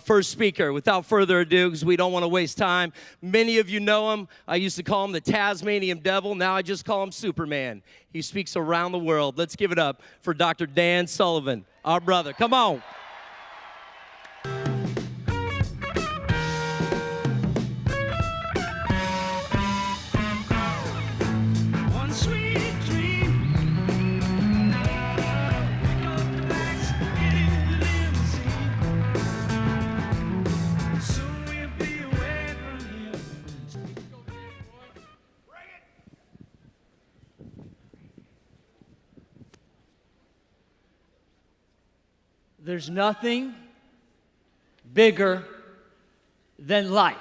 first speaker. Without further ado, because we don't want to waste time, many of you know him. I used to call him the Tasmanian Devil. Now I just call him Superman. He speaks around the world. Let's give it up for Dr. Dan Sullivan, our brother. Come on. There's nothing bigger than life.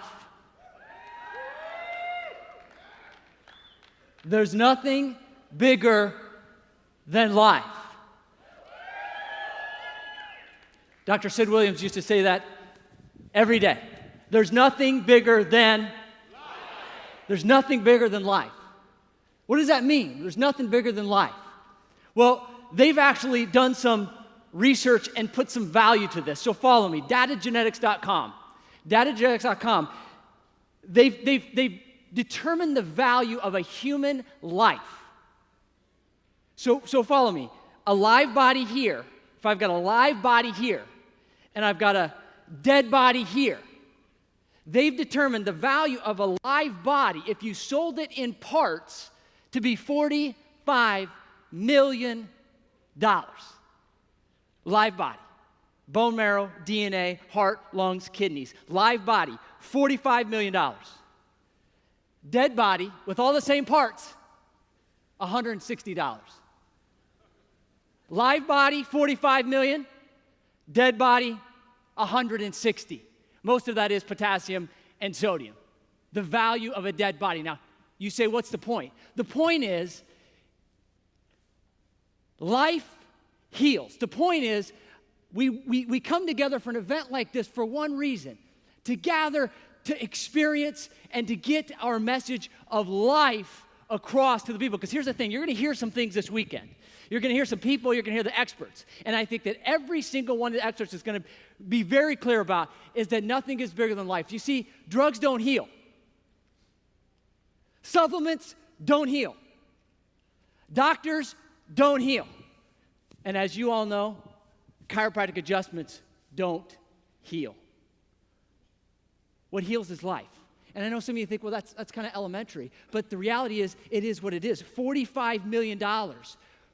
There's nothing bigger than life. Dr. Sid Williams used to say that every day. There's nothing bigger than life. There's nothing bigger than life. What does that mean? There's nothing bigger than life. Well, they've actually done some research and put some value to this. So follow me, datagenetics.com. Datagenetics.com, they've determined the value of a human life. So follow me. A live body here, if I've got a live body here, and I've got a dead body here, they've determined the value of a live body, if you sold it in parts, to be $45 million. Live body, bone marrow, DNA, heart, lungs, kidneys. Live body, $45 million. Dead body, with all the same parts, $160. Live body, $45 million. Dead body, $160. Most of that is potassium and sodium. The value of a dead body. Now, you say, what's the point? The point is, life heals. The point is, we come together for an event like this for one reason: to gather, to experience, and to get our message of life across to the people. Because here's the thing, you're going to hear some things this weekend. You're going to hear some people, you're going to hear the experts. And I think that every single one of the experts is going to be very clear about is that nothing is bigger than life. You see, drugs don't heal. Supplements don't heal. Doctors don't heal. And as you all know, chiropractic adjustments don't heal. What heals is life. And I know some of you think, well, that's kind of elementary. But the reality is, it is what it is. $45 million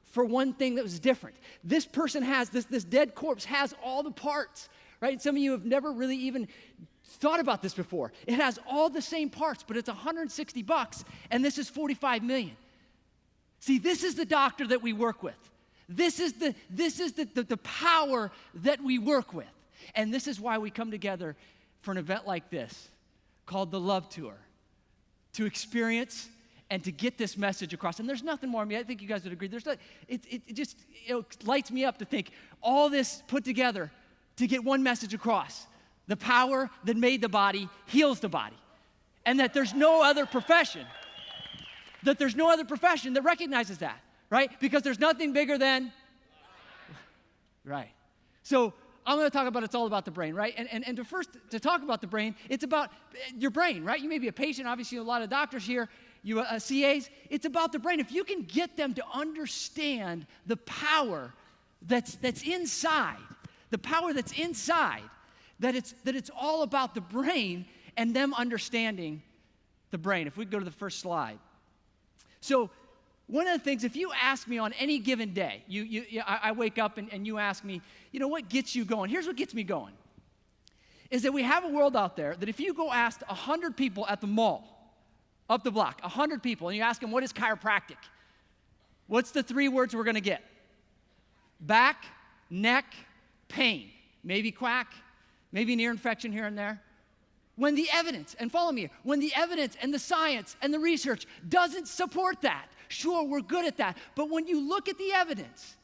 for one thing that was different. This person has, this dead corpse has all the parts, right? Some of you have never really even thought about this before. It has all the same parts, but it's $160, and this is $45 million. See, this is the doctor that we work with. This is the power that we work with. And this is why we come together for an event like this called the Love Tour, to experience and to get this message across. And there's nothing more, I mean, I think you guys would agree, it just lights me up to think all this put together to get one message across. The power that made the body heals the body. And that there's no other profession that recognizes that. Right? Because there's nothing bigger than, right. So I'm going to talk about it's all about the brain, right? And to talk about the brain, it's about your brain, right? You may be a patient, obviously a lot of doctors here, you CAs. It's about the brain. If you can get them to understand the power that's inside, the power that's inside, that it's all about the brain and them understanding the brain. If we go to the first slide. So one of the things, if you ask me on any given day, I wake up and you ask me, what gets you going? Here's what gets me going, is that we have a world out there that if you go ask 100 people at the mall, up the block, 100 people, and you ask them, what is chiropractic? What's the 3 words we're going to get? Back, neck, pain, maybe quack, maybe an ear infection here and there. When the evidence, and follow me here, when the evidence and the science and the research doesn't support that, sure, we're good at that, but when you look at the evidence,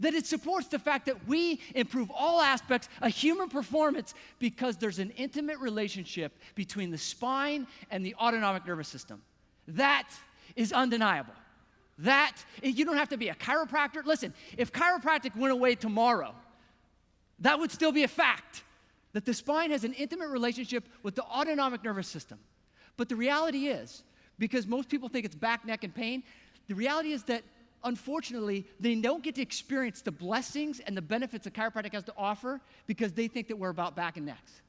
that it supports the fact that we improve all aspects of human performance because there's an intimate relationship between the spine and the autonomic nervous system. That is undeniable. You don't have to be a chiropractor. Listen, if chiropractic went away tomorrow, that would still be a fact. that the spine has an intimate relationship with the autonomic nervous system. But the reality is, because most people think it's back, neck, and pain, the reality is that, unfortunately, they don't get to experience the blessings and the benefits that chiropractic has to offer because they think that we're about back and necks.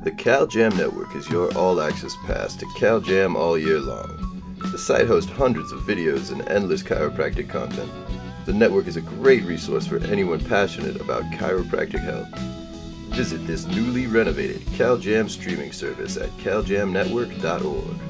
The Cal Jam Network is your all-access pass to Cal Jam all year long. The site hosts hundreds of videos and endless chiropractic content. The network is a great resource for anyone passionate about chiropractic health. Visit this newly renovated Cal Jam streaming service at caljamnetwork.org.